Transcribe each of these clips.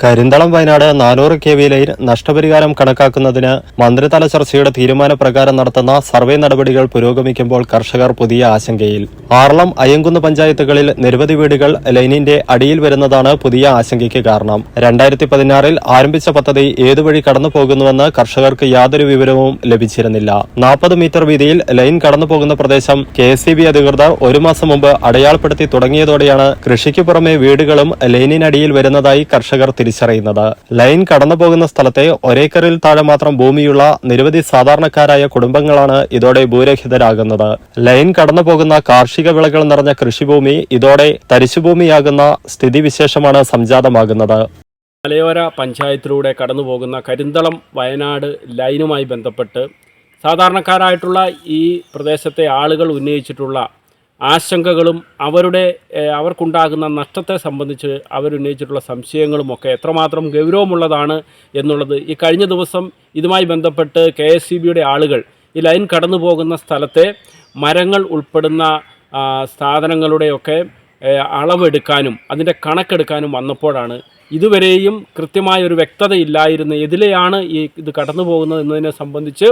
Karinthalam Wayanad 400 kV line നഷ്ടപരിഹാരം കണക്കാക്കുന്നതിന് മന്ത്രിതല ചർച്ചയുടെ തീരുമാനപ്രകാരം നടത്തുന്ന സർവേ നടപടികൾ പുരോഗമിക്കുമ്പോൾ കർഷകർ പുതിയ ആശങ്കയിൽ. ആറളം, അയ്യങ്കുന്ന് പഞ്ചായത്തുകളിൽ നിരവധി വീടുകൾ ലൈനിന്റെ അടിയിൽ വരുന്നതാണ് പുതിയ ആശങ്കയ്ക്ക് കാരണം. 2016 ആരംഭിച്ച പദ്ധതി ഏതുവഴി കടന്നുപോകുന്നുവെന്ന് കർഷകർക്ക് യാതൊരു വിവരവും ലഭിച്ചിരുന്നില്ല. 40 മീറ്റർ വീതിയിൽ ലൈൻ കടന്നുപോകുന്ന പ്രദേശം KSEB അധികൃതർ ഒരു മാസം മുമ്പ് അടയാളപ്പെടുത്തി തുടങ്ങിയതോടെയാണ് കൃഷിക്ക് പുറമെ വീടുകളും ലൈനിനടിയിൽ വരുന്നതായി കർഷകർ തിരിച്ചറിയുന്നത്. ലൈൻ കടന്നുപോകുന്ന സ്ഥലത്തെ ഒരേക്കറിൽ താഴെ മാത്രം ഭൂമിയുള്ള നിരവധി സാധാരണക്കാരായ കുടുംബങ്ങളാണ് ഇതോടെ ഭൂരഹിതരാകുന്നത്. ലൈൻ കടന്നുപോകുന്ന കാർഷിക വിളകൾ നിറഞ്ഞ കൃഷിഭൂമി ഇതോടെ തരിശുഭൂമിയാകുന്ന സ്ഥിതിവിശേഷമാണ് സംജാതമാകുന്നത്. മലയോര പഞ്ചായത്തിലൂടെ കടന്നുപോകുന്ന കരിന്തളം വയനാട് ലൈനുമായി ബന്ധപ്പെട്ട് സാധാരണക്കാരായിട്ടുള്ള ഈ പ്രദേശത്തെ ആളുകൾ ഉന്നയിച്ചിട്ടുള്ള ആശങ്കകളും അവർക്കുണ്ടാകുന്ന നഷ്ടത്തെ സംബന്ധിച്ച് അവരുന്നയിച്ചിട്ടുള്ള സംശയങ്ങളുമൊക്കെ എത്രമാത്രം ഗൗരവമുള്ളതാണ് എന്നുള്ളത് ഈ കഴിഞ്ഞ ദിവസം ഇതുമായി ബന്ധപ്പെട്ട് KSEBയുടെ ആളുകൾ ഈ ലൈൻ കടന്നു പോകുന്ന സ്ഥലത്തെ മരങ്ങൾ ഉൾപ്പെടുന്ന സാധനങ്ങളുടെയൊക്കെ അളവെടുക്കാനും അതിൻ്റെ കണക്കെടുക്കാനും വന്നപ്പോഴാണ് ഇതുവരെയും കൃത്യമായ ഒരു വ്യക്തതയില്ലായിരുന്നു ഇതിലെയാണ് ഇത് കടന്നു പോകുന്നത് എന്നതിനെ സംബന്ധിച്ച്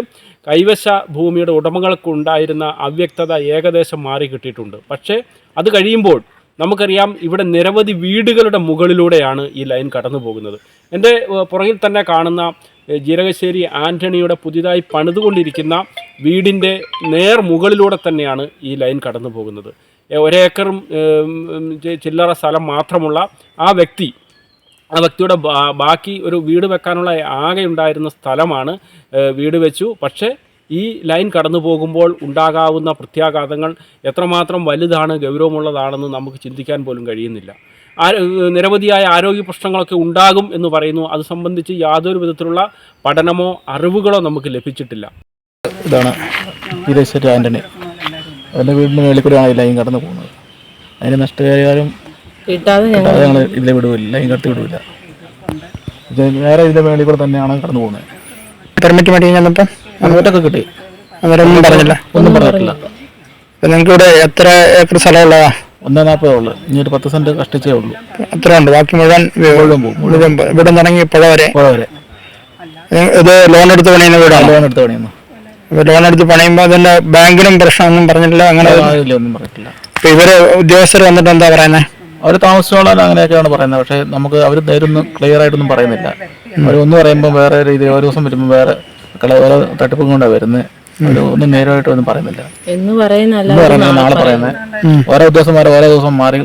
കൈവശ ഭൂമിയുടെ ഉടമകൾക്കുണ്ടായിരുന്ന അവ്യക്തത ഏകദേശം മാറി കിട്ടിയിട്ടുണ്ട്. പക്ഷേ അത് കഴിയുമ്പോൾ നമുക്കറിയാം ഇവിടെ നിരവധി വീടുകളുടെ മുകളിലൂടെയാണ് ഈ ലൈൻ കടന്നു പോകുന്നത്. എൻ്റെ പുറകിൽ തന്നെ കാണുന്ന ജീരകശ്ശേരി ആൻ്റണിയുടെ പുതിയതായി പണിതുകൊണ്ടിരിക്കുന്ന വീടിൻ്റെ നേർ മുകളിലൂടെ തന്നെയാണ് ഈ ലൈൻ കടന്നു പോകുന്നത്. ഒരേക്കറും ചില്ലറ സ്ഥലം മാത്രമുള്ള ആ വ്യക്തിയുടെ ബാക്കി ഒരു വീട് വെക്കാനുള്ള ആകെ ഉണ്ടായിരുന്ന സ്ഥലമാണ് വീട് വെച്ചു. പക്ഷേ ഈ ലൈൻ കടന്നു പോകുമ്പോൾ ഉണ്ടാകാവുന്ന പ്രത്യാഘാതങ്ങൾ എത്രമാത്രം വലുതാണ്, ഗൗരവമുള്ളതാണെന്ന് നമുക്ക് ചിന്തിക്കാൻ പോലും കഴിയുന്നില്ല. നിരവധിയായ ആരോഗ്യ പ്രശ്നങ്ങളൊക്കെ ഉണ്ടാകും എന്ന് പറയുന്നു. അത് സംബന്ധിച്ച് യാതൊരു വിധത്തിലുള്ള പഠനമോ അറിവുകളോ നമുക്ക് ലഭിച്ചിട്ടില്ല. ഇതാണ് ജീരകശ്ശേരി ആൻ്റണി. അതിൻ്റെ വീടിൻ്റെ മേളിൽ കൂടെയാണ് ഈ ലൈൻ കടന്നു പോകുന്നത്. അതിന് നഷ്ടപരിഹാരം ഞങ്ങൾ ഇതിലെ വിടുവില്ല, ലൈൻ കടത്തി വിടുവില്ല. ഇത് വേറെ ഇതിൻ്റെ മേളിൽ കൂടെ തന്നെയാണ് കടന്നു പോകുന്നത്. പെർമിറ്റ് മേടി ചെന്നപ്പം അങ്ങോട്ടൊക്കെ കിട്ടി, അവരൊന്നും പറഞ്ഞില്ല, ഒന്നും പറഞ്ഞിട്ടില്ല. നിങ്ങൾക്ക് ഇവിടെ എത്ര ഏക്കർ സ്ഥലമുള്ളതാ? 140 ഉള്ളു. ഇനി ഒരു 10 സെന്റ് കഷ്ടിച്ചേ ഉള്ളൂ. എത്ര ഉണ്ട്? ബാക്കി മുഴുവൻ പോകും. ഇവിടെ തുടങ്ങി പുഴ വരെ. ഇത് ലോൺ എടുത്ത് പണിയുന്ന വീടാണ്? ലോൺ എടുത്ത് പണിയുന്നു. ലോൺ എടുത്ത് പണിയുമ്പോൾ അതിന്റെ ബാങ്കിനും പ്രശ്നമൊന്നും പറഞ്ഞില്ല? അങ്ങനെ ഒന്നും പറഞ്ഞിട്ടില്ല. ഇവര് ഉദ്യോഗസ്ഥർ വന്നിട്ട് എന്താ പറയുന്നത്? അവർ താമസിച്ചോളാൻ അങ്ങനെയൊക്കെയാണ് പറയുന്നത്. പക്ഷേ നമുക്ക് അവർ നേരൊന്നും ക്ലിയർ ആയിട്ടൊന്നും പറയുന്നില്ല. അവരൊന്ന് പറയുമ്പോൾ വേറെ രീതി, ഓരോ ദിവസം വരുമ്പോൾ വേറെ ഓരോ തട്ടിപ്പും കൊണ്ടാണ് വരുന്നത്. ഒന്നും നേരമായിട്ടൊന്നും പറയുന്നില്ല എന്ന് പറയുന്നത്. നാളെ പറയുന്നത് ഓരോ ഉദ്യോഗസ്ഥന്മാർ ഓരോ ദിവസം മാറി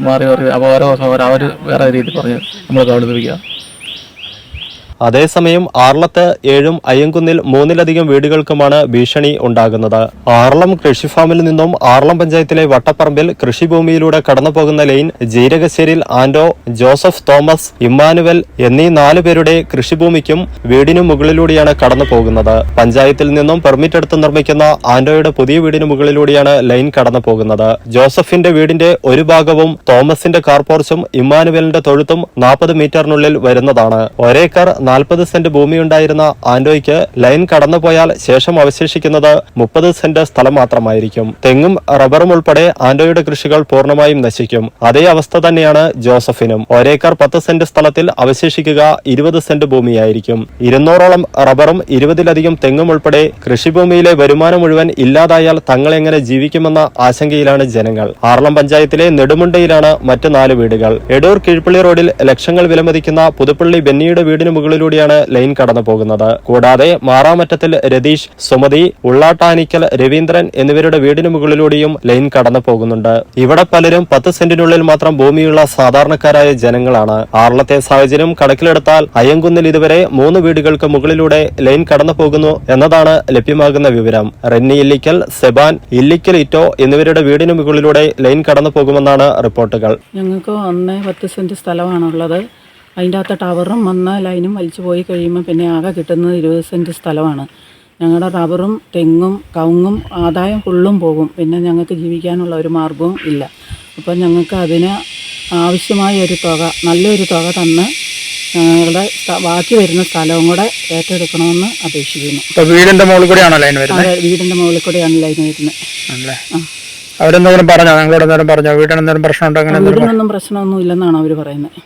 അപ്പോൾ ഓരോ ദിവസം അവർ വേറെ രീതി പറഞ്ഞ് നമ്മൾ കബളിപ്പിക്കുക. അതേസമയം ആറളത്ത് 7 അയ്യങ്കുന്നിൽ 3-ലധികം വീടുകൾക്കുമാണ് ഭീഷണി ഉണ്ടാകുന്നത്. ആറളം കൃഷിഫാമിൽ നിന്നും ആറളം പഞ്ചായത്തിലെ വട്ടപ്പറമ്പിൽ കൃഷിഭൂമിയിലൂടെ കടന്നുപോകുന്ന ലൈൻ ജീരകശ്ശേരിയിൽ ആൻഡോ, ജോസഫ് തോമസ്, ഇമ്മാനുവൽ എന്നീ 4 പേരുടെ കൃഷിഭൂമിക്കും വീടിനു മുകളിലൂടെയാണ് കടന്നു പോകുന്നത്. പഞ്ചായത്തിൽ നിന്നും പെർമിറ്റ് എടുത്ത് നിർമ്മിക്കുന്ന ആൻഡോയുടെ പുതിയ വീടിനു മുകളിലൂടെയാണ് ലൈൻ കടന്നു പോകുന്നത്. ജോസഫിന്റെ വീടിന്റെ ഒരു ഭാഗവും തോമസിന്റെ കാർപോർച്ചും ഇമ്മാനുവലിന്റെ തൊഴുത്തും 40 മീറ്ററിനുള്ളിൽ വരുന്നതാണ്. ഒരേക്കർ 40 സെന്റ് ഭൂമിയുണ്ടായിരുന്ന ആൻഡോയ്ക്ക് ലൈൻ കടന്നുപോയാൽ ശേഷം അവശേഷിക്കുന്നത് 30 സെന്റ് സ്ഥലം മാത്രമായിരിക്കും. തെങ്ങും റബ്ബറും ഉൾപ്പെടെ ആൻഡോയുടെ കൃഷികൾ പൂർണ്ണമായും നശിക്കും. അതേ അവസ്ഥ തന്നെയാണ് ജോസഫിനും. ഒരേക്കർ 10 സെന്റ് സ്ഥലത്തിൽ അവശേഷിക്കുക 20 സെന്റ് ഭൂമിയായിരിക്കും. 200ഓളം റബ്ബറും 20-ലധികം തെങ്ങും ഉൾപ്പെടെ കൃഷിഭൂമിയിലെ വരുമാനം മുഴുവൻ ഇല്ലാതായാൽ തങ്ങൾ എങ്ങനെ ജീവിക്കുമെന്ന ആശങ്കയിലാണ് ജനങ്ങൾ. ആറളം പഞ്ചായത്തിലെ നെടുമുണ്ടയിലാണ് മറ്റ് 4 വീടുകൾ. എടൂർ കീഴ്പള്ളി റോഡിൽ ലക്ഷങ്ങൾ വിലമതിക്കുന്ന പുതുപ്പള്ളി ബെന്നിയുടെ വീടിന് മുകളിലൂടെയാണ് ലൈൻ കടന്നു പോകുന്നത്. കൂടാതെ മാറാമറ്റത്തിൽ രതീഷ്, സുമതി, ഉള്ളാട്ടാനിക്കൽ രവീന്ദ്രൻ എന്നിവരുടെ വീടിന് മുകളിലൂടെയും ലൈൻ കടന്നു പോകുന്നുണ്ട്. ഇവിടെ പലരും 10 സെന്റിനുള്ളിൽ മാത്രം ഭൂമിയുള്ള സാധാരണക്കാരായ ജനങ്ങളാണ്. ആറളത്തെ സാഹചര്യം കണക്കിലെടുത്താൽ അയ്യങ്കുന്നിൽ ഇതുവരെ 3 വീടുകൾക്ക് മുകളിലൂടെ ലൈൻ കടന്നു പോകുന്നു എന്നതാണ് ലഭ്യമാകുന്ന വിവരം. റെന്നി ഇല്ലിക്കൽ, സെബാൻ, ഇല്ലിക്കൽ ഇറ്റോ എന്നിവരുടെ വീടിന് മുകളിലൂടെ ലൈൻ കടന്നു പോകുമെന്നാണ് റിപ്പോർട്ടുകൾ. ഞങ്ങൾക്ക് 10 സെന്റ് സ്ഥലമാണുള്ളത്. അതിൻ്റെ അകത്ത് ടവറും ലൈനും വലിച്ചു പോയി കഴിയുമ്പോൾ പിന്നെ ആകെ കിട്ടുന്നത് 20 സെന്റ് സ്ഥലമാണ്. ഞങ്ങളുടെ റബ്ബറും തെങ്ങും കവുങ്ങും ആദായം ഫുള്ളും പോകും. പിന്നെ ഞങ്ങൾക്ക് ജീവിക്കാനുള്ള ഒരു മാർഗവും ഇല്ല. അപ്പോൾ ഞങ്ങൾക്ക് അതിന് ആവശ്യമായ ഒരു തുക, നല്ലൊരു തുക തന്ന് ഞങ്ങളുടെ ബാക്കി വരുന്ന സ്ഥലവും കൂടെ ഏറ്റെടുക്കണമെന്ന് അപേക്ഷിക്കുന്നു. വീടിന്റെ മുകളിൽ കൂടെയാണോ ലൈൻ വരുന്നത്? അതെ, വീടിന്റെ മുകളിൽ കൂടെയാണ് ലൈൻ വരുന്നത്. അവരെന്തെങ്കിലും പറഞ്ഞോ? ഞങ്ങളോട് എന്തെങ്കിലും പറഞ്ഞോ? വീടിനെന്തെങ്കിലും പ്രശ്നമുണ്ടോ? അങ്ങനെ വീടിനൊന്നും പ്രശ്നമൊന്നും ഇല്ലെന്നാണ് അവർ പറയുന്നത്.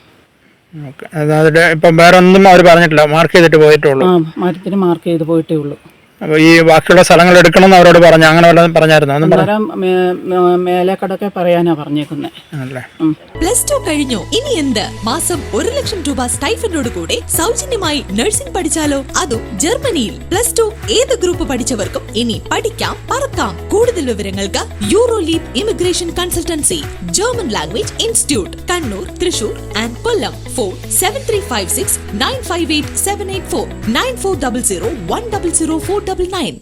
ഓക്കെ. അതായത് ഇപ്പം വേറെ ഒന്നും അവർ പറഞ്ഞിട്ടില്ല, മാർക്ക് ചെയ്തിട്ട് പോയിട്ടുള്ളൂ. മരത്തിന് മാർക്ക് ചെയ്ത് പോയിട്ടേ ഉള്ളൂ. അപ്പോൾ ഈ ബാക്കിയുള്ള സ്ഥലങ്ങൾ എടുക്കണമെന്ന് അവരോട് പറഞ്ഞു, അങ്ങനെ വല്ലതും പറഞ്ഞായിരുന്നു? അന്നേരം മേലേക്കടൊക്കെ പറയാനാ പറഞ്ഞേക്കുന്നത്. +2 കഴിഞ്ഞു, ഇനി എന്ത്? മാസം 1 ലക്ഷം രൂപ സ്റ്റൈഫൻഡോട് കൂടെ സൗജന്യമായി നഴ്സിംഗ് പഠിച്ചാലോ? അതും ജർമ്മനിയിൽ. +2 ഏത് ഗ്രൂപ്പ് പഠിച്ചവർക്കും ഇനി പഠിക്കാം, പറക്കാം. കൂടുതൽ വിവരങ്ങൾക്ക് യൂറോലീപ് immigration consultancy, German language institute, Kannur, Thrissur and Kollam. Phone 7356 958 784 9400 100 499.